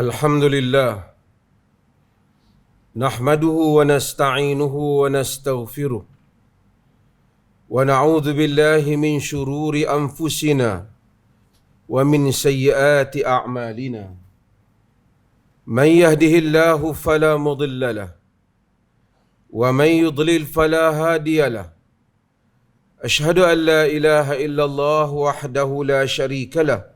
Alhamdulillah, nahmaduhu wa nasta'inuhu wa nastaghfiruh wa na'udzu billahi min shururi anfusina wa min sayyiati a'malina. Man yahdihillahu fala mudilla lahu wa man yudlil fala hadiya lahu. Ashhadu an la ilaha illallah wahdahu la sharika lahu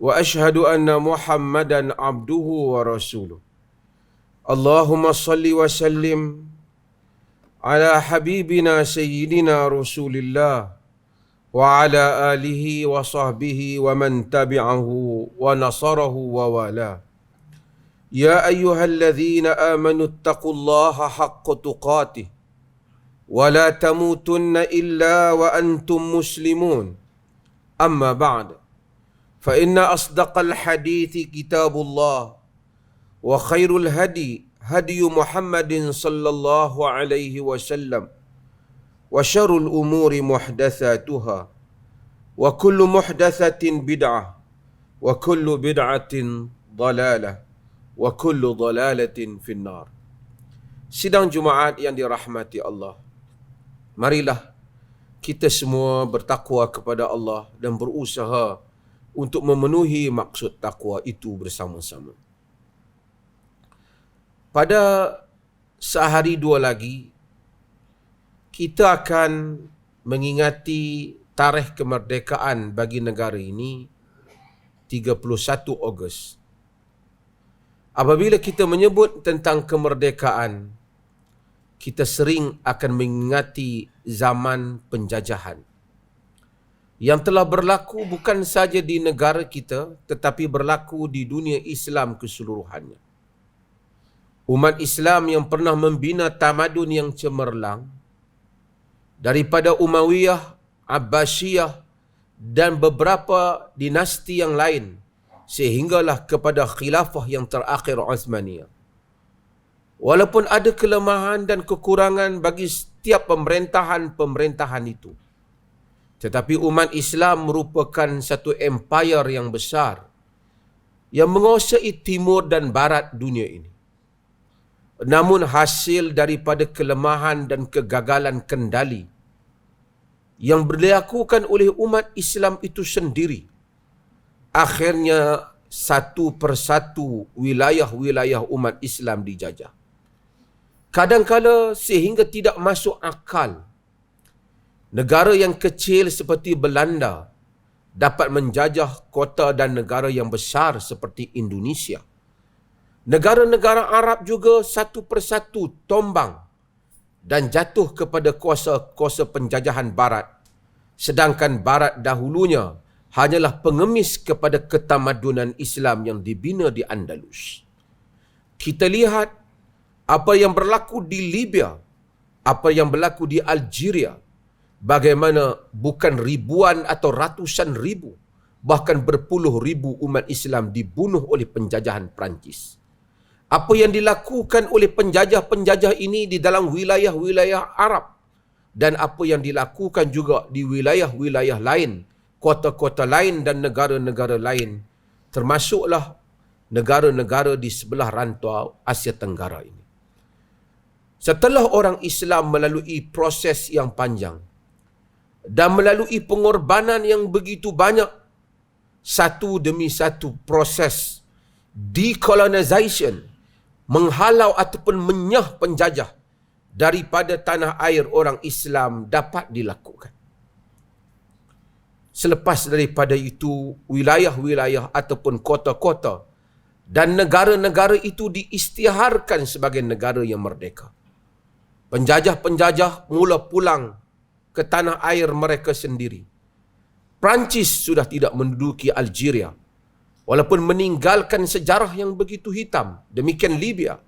wa ashhadu anna Muhammadan abduhu wa rasuluh. Allahumma salli wa sallim ala habibina sayyidina Rasulillah wa ala alihi wa sahbihi wa man tabi'ahu wa nasarahu wa wala. Ya ayyuhalladzina amanu taqullaha haqqa tuqatih wa la tamutunna illa wa antum muslimun. Amma ba'd. Fa inna asdaqal hadithi kitabullah wa khairul hadi hadiyu Muhammadin sallallahu alaihi wasallam wa syarrul umuri muhdatsatuha wa kullu muhdatsatin bid'ah wa kullu bid'atin dalalah wa kullu dalalatin finnar. Sidang Jumaat yang dirahmati Allah, marilah kita semua bertakwa kepada Allah dan berusaha untuk memenuhi maksud takwa itu bersama-sama. Pada sehari dua lagi, kita akan mengingati tarikh kemerdekaan bagi negara ini 31 Ogos. Apabila kita menyebut tentang kemerdekaan, kita sering akan mengingati zaman penjajahan yang telah berlaku bukan saja di negara kita tetapi berlaku di dunia Islam keseluruhannya. Umat Islam yang pernah membina tamadun yang cemerlang daripada Umayyah, Abbasiyah dan beberapa dinasti yang lain sehinggalah kepada khilafah yang terakhir Uthmaniyah. Walaupun ada kelemahan dan kekurangan bagi setiap pemerintahan itu, tetapi umat Islam merupakan satu empire yang besar yang menguasai timur dan barat dunia ini. Namun hasil daripada kelemahan dan kegagalan kendali yang dilakukan oleh umat Islam itu sendiri, akhirnya satu persatu wilayah-wilayah umat Islam dijajah. Kadangkala sehingga tidak masuk akal negara yang kecil seperti Belanda dapat menjajah kota dan negara yang besar seperti Indonesia. Negara-negara Arab juga satu persatu tombang dan jatuh kepada kuasa penjajahan Barat, sedangkan Barat dahulunya hanyalah pengemis kepada ketamadunan Islam yang dibina di Andalus. Kita lihat apa yang berlaku di Libya, apa yang berlaku di Algeria, bagaimana bukan ribuan atau ratusan ribu, bahkan berpuluh ribu umat Islam dibunuh oleh penjajahan Perancis. Apa yang dilakukan oleh penjajah-penjajah ini di dalam wilayah-wilayah Arab dan apa yang dilakukan juga di wilayah-wilayah lain, kota-kota lain dan negara-negara lain, termasuklah negara-negara di sebelah rantau Asia Tenggara ini. Setelah orang Islam melalui proses yang panjang dan melalui pengorbanan yang begitu banyak, satu demi satu proses decolonization, menghalau ataupun menyah penjajah daripada tanah air orang Islam dapat dilakukan. Selepas daripada itu, wilayah-wilayah ataupun kota-kota dan negara-negara itu diisytiharkan sebagai negara yang merdeka. Penjajah-penjajah mula pulang ke tanah air mereka sendiri. Perancis sudah tidak menduduki Algeria, walaupun meninggalkan sejarah yang begitu hitam. Demikian Libya,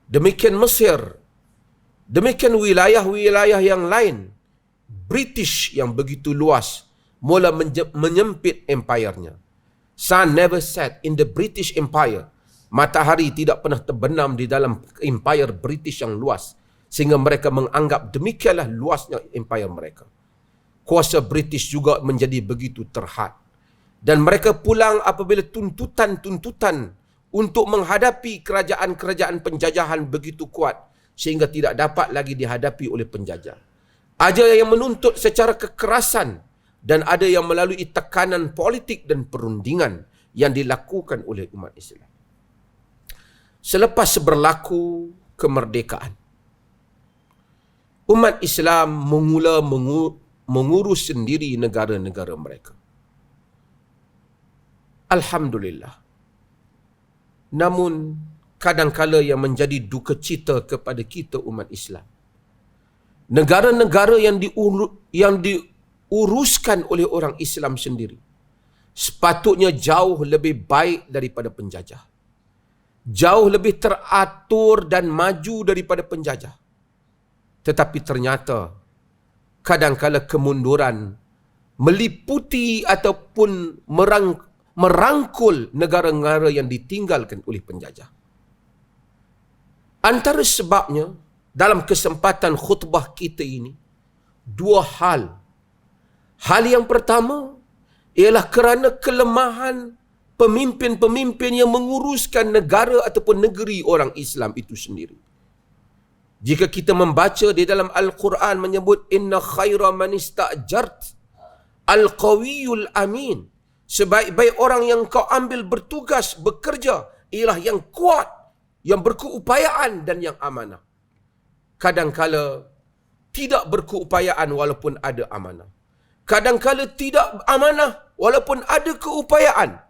demikian Mesir, demikian wilayah-wilayah yang lain. British yang begitu luas mula menyempit empire-nya. Sun never set in the British Empire. Matahari tidak pernah terbenam di dalam empire British yang luas, sehingga mereka menganggap demikianlah luasnya empire mereka. Kuasa British juga menjadi begitu terhad. Dan mereka pulang apabila tuntutan-tuntutan untuk menghadapi kerajaan-kerajaan penjajahan begitu kuat sehingga tidak dapat lagi dihadapi oleh penjajah. Ada yang menuntut secara kekerasan dan ada yang melalui tekanan politik dan perundingan yang dilakukan oleh umat Islam. Selepas berlaku kemerdekaan, umat Islam memula mengurus sendiri negara-negara mereka. Alhamdulillah. Namun, kadangkala yang menjadi duka cita kepada kita umat Islam, negara-negara yang diuruskan oleh orang Islam sendiri sepatutnya jauh lebih baik daripada penjajah. Jauh lebih teratur dan maju daripada penjajah. Tetapi ternyata kadangkala kemunduran meliputi ataupun merangkul negara-negara yang ditinggalkan oleh penjajah. Antara sebabnya, dalam kesempatan khutbah kita ini, dua hal. Hal yang pertama ialah kerana kelemahan pemimpin-pemimpin yang menguruskan negara ataupun negeri orang Islam itu sendiri. Jika kita membaca di dalam Al-Quran menyebut inna khaira man istajart al-qawiyul amin. Sebaik-baik orang yang kau ambil bertugas, bekerja, ialah yang kuat, yang berkeupayaan dan yang amanah. Kadangkala tidak berkeupayaan walaupun ada amanah. Kadangkala tidak amanah walaupun ada keupayaan.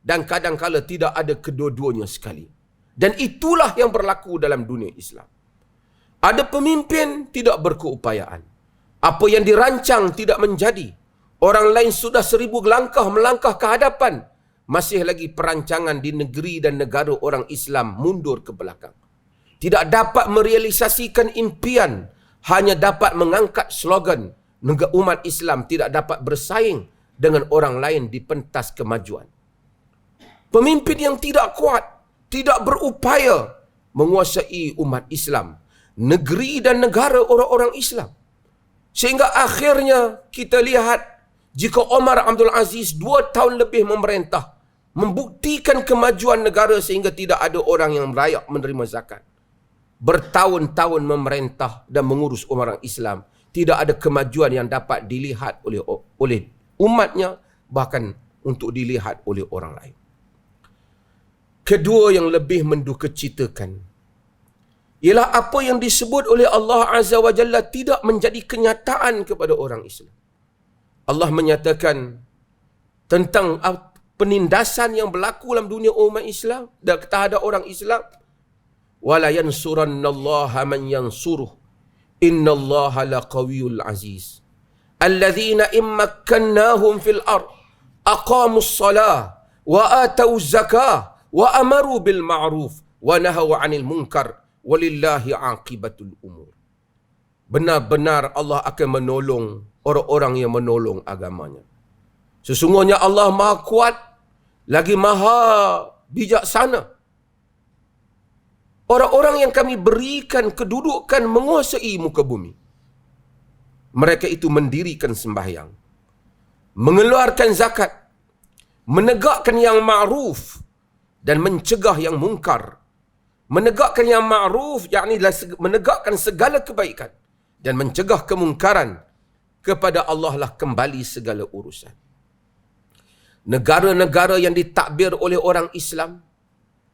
Dan kadangkala tidak ada kedua-duanya sekali. Dan itulah yang berlaku dalam dunia Islam. Ada pemimpin tidak berkeupayaan. Apa yang dirancang tidak menjadi. Orang lain sudah 1000 langkah melangkah ke hadapan. Masih lagi perancangan di negeri dan negara orang Islam mundur ke belakang. Tidak dapat merealisasikan impian. Hanya dapat mengangkat slogan. Umat Islam tidak dapat bersaing dengan orang lain di pentas kemajuan. Pemimpin yang tidak kuat, tidak berupaya menguasai umat Islam, negeri dan negara orang-orang Islam. Sehingga akhirnya kita lihat jika Omar Abdul Aziz 2 tahun lebih memerintah, membuktikan kemajuan negara sehingga tidak ada orang yang layak menerima zakat. Bertahun-tahun memerintah dan mengurus orang Islam, tidak ada kemajuan yang dapat dilihat oleh umatnya, bahkan untuk dilihat oleh orang lain. Kedua yang lebih mendukacitakan ialah apa yang disebut oleh Allah Azza wa Jalla tidak menjadi kenyataan kepada orang Islam. Allah menyatakan tentang penindasan yang berlaku dalam dunia umat Islam dan terhadap orang Islam. Wala yansurannallaha man yansuruh. Innallaha laqawiyyul aziz. Alladzina immakkannahum fil ard aqamus salah wa atawuz zakah wa amaru bil ma'ruf wa nahaw 'anil munkar walillahi 'aqibatul umur. Benar-benar Allah akan menolong orang-orang yang menolong agamanya. Sesungguhnya Allah Maha Kuat lagi Maha Bijaksana. Orang-orang yang kami berikan kedudukan menguasai muka bumi, mereka itu mendirikan sembahyang, mengeluarkan zakat, menegakkan yang ma'ruf dan mencegah yang mungkar. Menegakkan yang ma'ruf, yakni menegakkan segala kebaikan, dan mencegah kemungkaran. Kepada Allah lah kembali segala urusan. Negara-negara yang ditakbir oleh orang Islam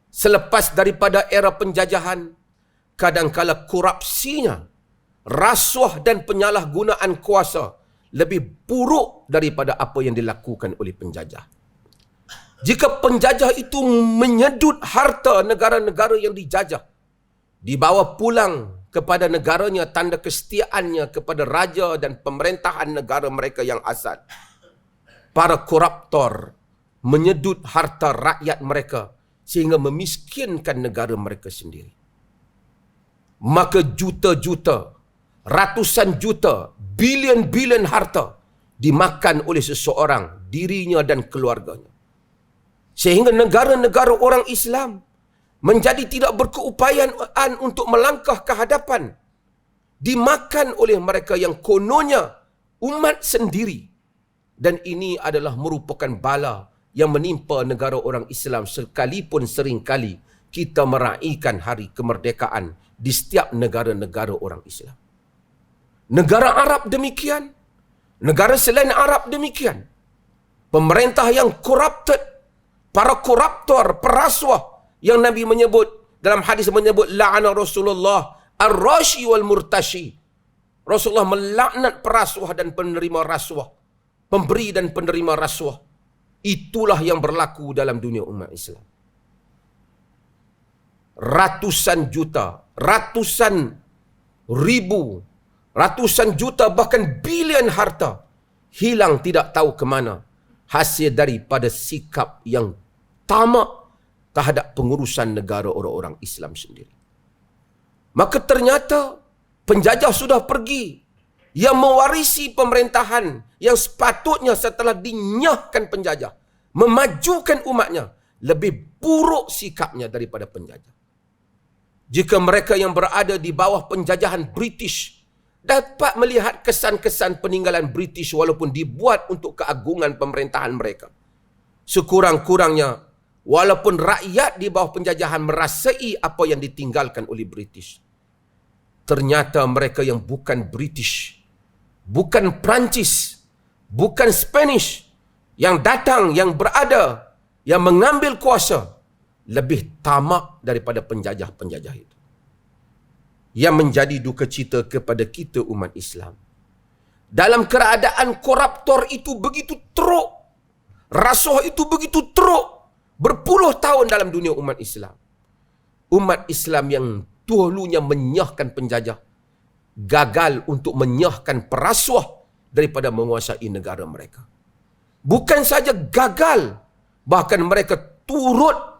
selepas daripada era penjajahan, kadangkala korupsinya, rasuah dan penyalahgunaan kuasa lebih buruk daripada apa yang dilakukan oleh penjajah. Jika penjajah itu menyedut harta negara-negara yang dijajah, dibawa pulang kepada negaranya tanda kesetiaannya kepada raja dan pemerintahan negara mereka yang asal. Para koruptor menyedut harta rakyat mereka sehingga memiskinkan negara mereka sendiri. Maka juta-juta, ratusan juta, bilion-bilion harta dimakan oleh seseorang, dirinya dan keluarganya. Sehingga negara-negara orang Islam menjadi tidak berkeupayaan untuk melangkah ke hadapan. Dimakan oleh mereka yang kononnya umat sendiri. Dan ini adalah merupakan bala yang menimpa negara orang Islam sekalipun seringkali kita meraihkan hari kemerdekaan di setiap negara-negara orang Islam. Negara Arab demikian, negara selain Arab demikian. Pemerintah yang corrupted, para koruptor, perasuah yang Nabi menyebut, dalam hadis menyebut, la'ana Rasulullah ar-rashi wal murtashi. Rasulullah melaknat perasuah dan penerima rasuah, pemberi dan penerima rasuah. Itulah yang berlaku dalam dunia umat Islam. Ratusan juta, ratusan ribu, ratusan juta, bahkan bilion harta hilang tidak tahu ke mana, hasil daripada sikap yang tamak terhadap pengurusan negara orang-orang Islam sendiri. Maka ternyata penjajah sudah pergi, yang mewarisi pemerintahan yang sepatutnya setelah dinyahkan penjajah, memajukan umatnya, lebih buruk sikapnya daripada penjajah. Jika mereka yang berada di bawah penjajahan British dapat melihat kesan-kesan peninggalan British walaupun dibuat untuk keagungan pemerintahan mereka, sekurang-kurangnya walaupun rakyat di bawah penjajahan merasai apa yang ditinggalkan oleh British, ternyata mereka yang bukan British, bukan Perancis, bukan Spanish, yang datang, yang berada, yang mengambil kuasa, lebih tamak daripada penjajah-penjajah itu. Yang menjadi duka cita kepada kita umat Islam, dalam keadaan koruptor itu begitu teruk, rasuah itu begitu teruk, berpuluh tahun dalam dunia umat Islam. Umat Islam yang dahulunya menyahkan penjajah, gagal untuk menyahkan perasuah daripada menguasai negara mereka. Bukan saja gagal, bahkan mereka turut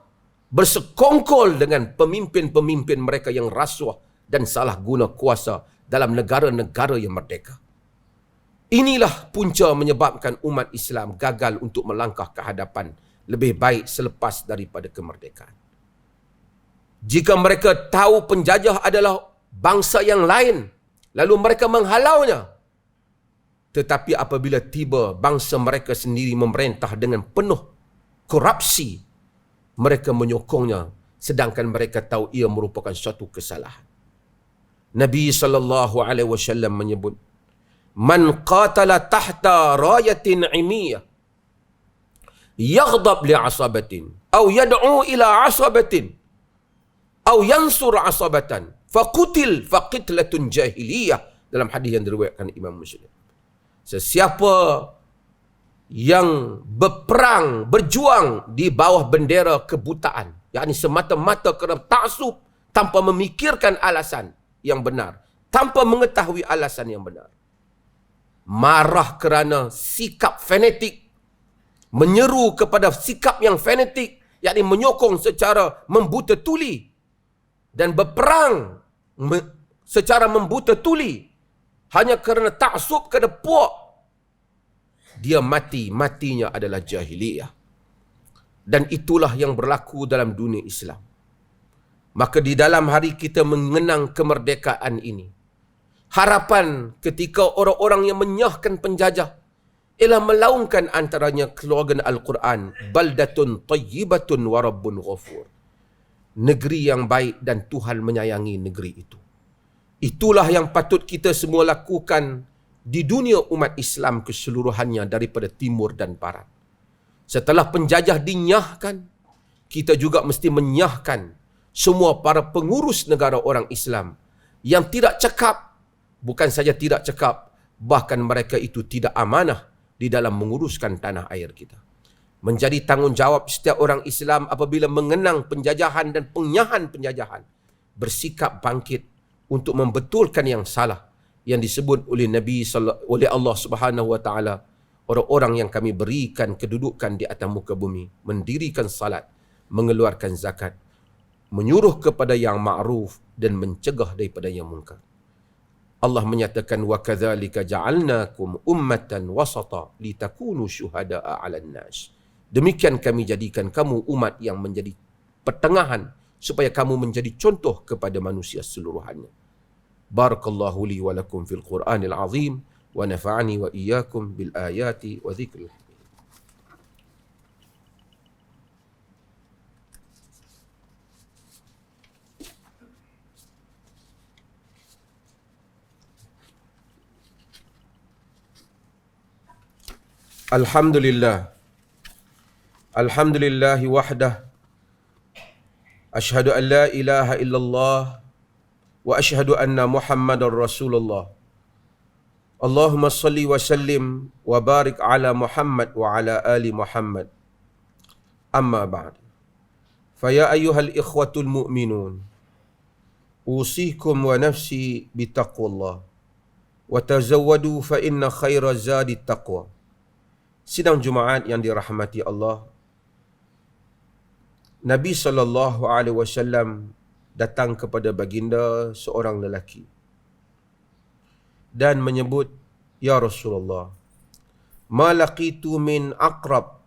bersekongkol dengan pemimpin-pemimpin mereka yang rasuah dan salah guna kuasa dalam negara-negara yang merdeka. Inilah punca menyebabkan umat Islam gagal untuk melangkah ke hadapan lebih baik selepas daripada kemerdekaan. Jika mereka tahu penjajah adalah bangsa yang lain, lalu mereka menghalaunya. Tetapi apabila tiba bangsa mereka sendiri memerintah dengan penuh korupsi, mereka menyokongnya, sedangkan mereka tahu ia merupakan suatu kesalahan. Nabi SAW menyebut, man qatala tahta rayatin imiyah yaghdab li asabatin aw yad'u ila asabatin aw yansur asabatan faqutil faqitlatun jahiliyah, dalam hadis yang diriwayatkan Imam Muslim. Sesiapa yang berperang, berjuang di bawah bendera kebutaan, yakni semata-mata kerana taksub tanpa memikirkan alasan yang benar, tanpa mengetahui alasan yang benar, marah kerana sikap fanatik, menyeru kepada sikap yang fanatik, yakni menyokong secara membuta tuli, dan berperang secara membuta tuli hanya kerana taksub kepada puak, dia matinya adalah jahiliyah. Dan itulah yang berlaku dalam dunia Islam. Maka di dalam hari kita mengenang kemerdekaan ini, harapan ketika orang-orang yang menyahkan penjajah ialah melaungkan antaranya slogan Al-Quran, baldatun tayyibatun wa rabbun ghafur. Negeri yang baik dan Tuhan menyayangi negeri itu. Itulah yang patut kita semua lakukan di dunia umat Islam keseluruhannya, daripada timur dan barat. Setelah penjajah dinyahkan, kita juga mesti menyahkan semua para pengurus negara orang Islam yang tidak cekap, bukan saja tidak cekap, bahkan mereka itu tidak amanah di dalam menguruskan tanah air kita. Menjadi tanggungjawab setiap orang Islam apabila mengenang penjajahan dan penyahan penjajahan, bersikap bangkit untuk membetulkan yang salah yang disebut oleh oleh Allah Subhanahu wa taala, orang-orang yang kami berikan kedudukan di atas muka bumi, mendirikan salat, mengeluarkan zakat, menyuruh kepada yang ma'ruf dan mencegah daripada yang munkar. Allah menyatakan, wa kadzalika ja'alnakum ummatan wasata litakunu syuhada'a 'alan nas. Demikian kami jadikan kamu umat yang menjadi pertengahan supaya kamu menjadi contoh kepada manusia seluruhannya. Barakallahu li wa lakum fil Qur'anil azim wa nafa'ani wa iyyakum bil ayati wa dzikril hakim. Alhamdulillah. Alhamdulillahi wahdah. Ashhadu an la ilaha illallah wa ashhadu anna Muhammadar Rasulullah. Allahumma salli wa sallim wa barik ala Muhammad wa ala ali Muhammad. Amma ba'd. Faya ayyuhal ikhwatul mu'minun, usikum wa nafsi bitaqwallah wa tazawwadu fa inna khaira zadi taqwa. Sidang Jumaat yang dirahmati Allah, Nabi SAW datang kepada baginda seorang lelaki dan menyebut, Ya Rasulullah, ma laqitu min aqrab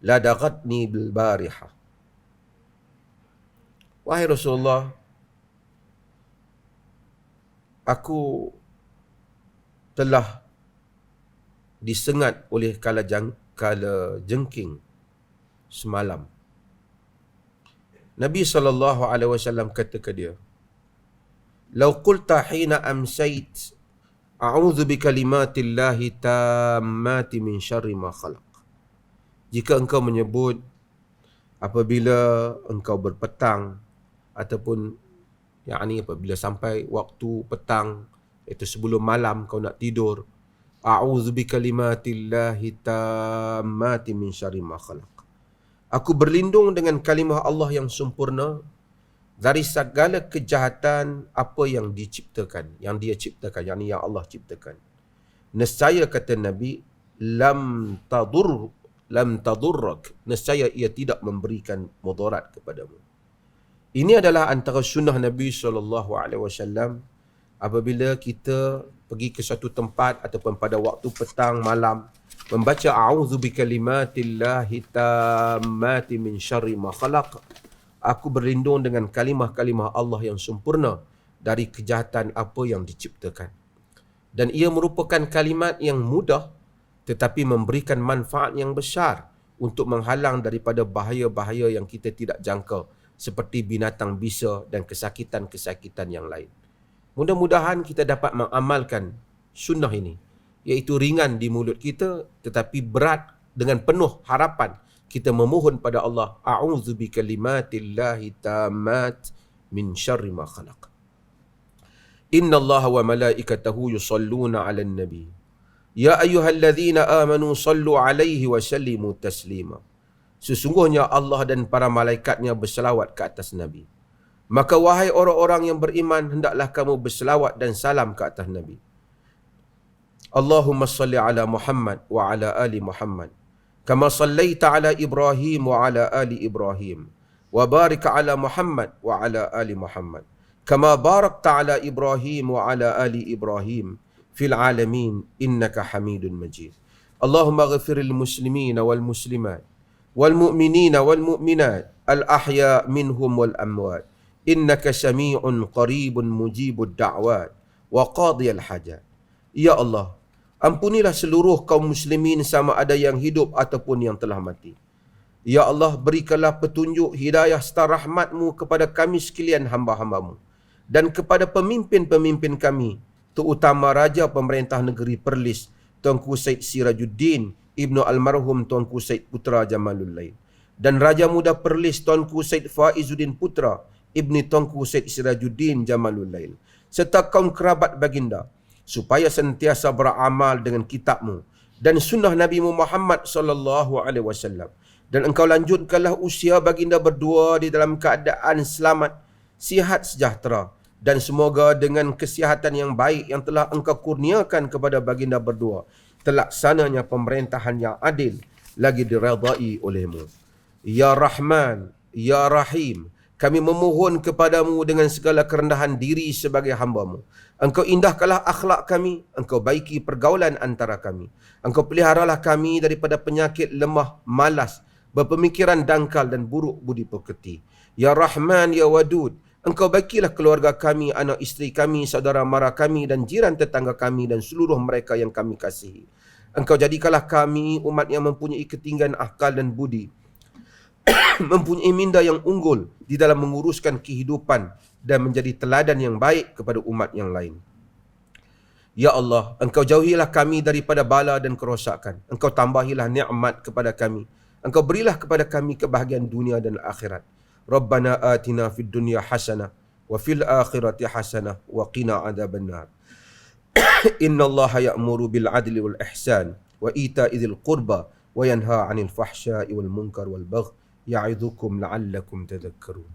ladagatni bil bariha. Wahai Rasulullah, aku telah disengat oleh kala jengking semalam. Nabi SAW kata ke dia, Lau qulta hina amsait, a'udhu bi kalimatillahi tammati min syarri ma khalaq. Jika engkau menyebut apabila engkau berpetang, ataupun apabila sampai waktu petang, iaitu sebelum malam kau nak tidur, a'udzu bikalimatillahi tammati min syarri ma khalaq. Aku berlindung dengan kalimah Allah yang sempurna dari segala kejahatan apa yang diciptakan, yang dia ciptakan, yang Allah ciptakan. Nescaya kata Nabi, lam tadurrak, nescaya ia tidak memberikan mudarat kepadamu. Ini adalah antara sunnah Nabi SAW apabila kita pergi ke suatu tempat ataupun pada waktu petang, malam, membaca a'udzu bikalimatillahi tammati min syarri ma khalaq. Aku berlindung dengan kalimah-kalimah Allah yang sempurna dari kejahatan apa yang diciptakan. Dan ia merupakan kalimat yang mudah tetapi memberikan manfaat yang besar untuk menghalang daripada bahaya-bahaya yang kita tidak jangka, seperti binatang bisa dan kesakitan-kesakitan yang lain. Mudah-mudahan kita dapat mengamalkan sunnah ini, iaitu ringan di mulut kita tetapi berat dengan penuh harapan kita memohon pada Allah, a'udzu bikalimatillahi tammat min syarri ma khalaq. Innallaha wa malaikatahu yusalluna 'alan nabi. Ya ayyuhalladzina amanu sallu 'alaihi wa sallimu taslima. Sesungguhnya Allah dan para malaikatnya berselawat ke atas Nabi. Maka wahai orang-orang yang beriman, hendaklah kamu berselawat dan salam ke atas Nabi. Allahumma salli ala Muhammad wa ala ali Muhammad. Kama sallaita ala Ibrahim wa ala ali Ibrahim. Wa barik ala Muhammad wa ala ali Muhammad. Kama barakta ala Ibrahim wa ala ali Ibrahim. Fil alamin innaka hamidun majid. Allahumma ghafiril muslimina wal muslimat. Wal mu'minina wal mu'minat. Al ahya minhum wal amwat. Innaka sami'un qaribun mujibud da'wat wa qadiyal hajat. Ya Allah, ampunilah seluruh kaum muslimin sama ada yang hidup ataupun yang telah mati. Ya Allah, berikanlah petunjuk hidayah serta rahmat-Mu kepada kami sekalian hamba-hamba-Mu dan kepada pemimpin-pemimpin kami, terutama Raja Pemerintah Negeri Perlis, Tuanku Syed Sirajuddin Ibnu Almarhum Tuanku Syed Putra Jamalul Lain, dan Raja Muda Perlis Tuanku Syed Faizuddin Putra Ibni Tuanku Syed Sirajuddin Jamalul Lain, serta kaum kerabat baginda, supaya sentiasa beramal dengan kitab-Mu dan sunnah Nabi Muhammad SAW. Dan Engkau lanjutkanlah usia baginda berdua di dalam keadaan selamat, sihat sejahtera, dan semoga dengan kesihatan yang baik yang telah Engkau kurniakan kepada baginda berdua, terlaksananya pemerintahan yang adil lagi diredai oleh-Mu. Ya Rahman, Ya Rahim, kami memohon kepadamu dengan segala kerendahan diri sebagai hamba-Mu. Engkau indahkanlah akhlak kami, Engkau baiki pergaulan antara kami. Engkau peliharalah kami daripada penyakit lemah, malas, berpemikiran dangkal dan buruk budi pekerti. Ya Rahman, Ya Wadud, Engkau baikilah keluarga kami, anak isteri kami, saudara mara kami dan jiran tetangga kami dan seluruh mereka yang kami kasihi. Engkau jadikanlah kami umat yang mempunyai ketinggian akal dan budi, mempunyai minda yang unggul di dalam menguruskan kehidupan dan menjadi teladan yang baik kepada umat yang lain. Ya Allah, Engkau jauhilah kami daripada bala dan kerosakan. Engkau tambahilah nikmat kepada kami. Engkau berilah kepada kami kebahagiaan dunia dan akhirat. Rabbana atina fid dunya hasanah wa fil akhirati hasanah wa qina adzabannar. Innallaha ya'muru bil adli wal ihsan wa ita'i dzil qurba wa yanha 'anil fahsya'i wal munkar wal baghi ya'idzukum la'allakum tadhakkarun.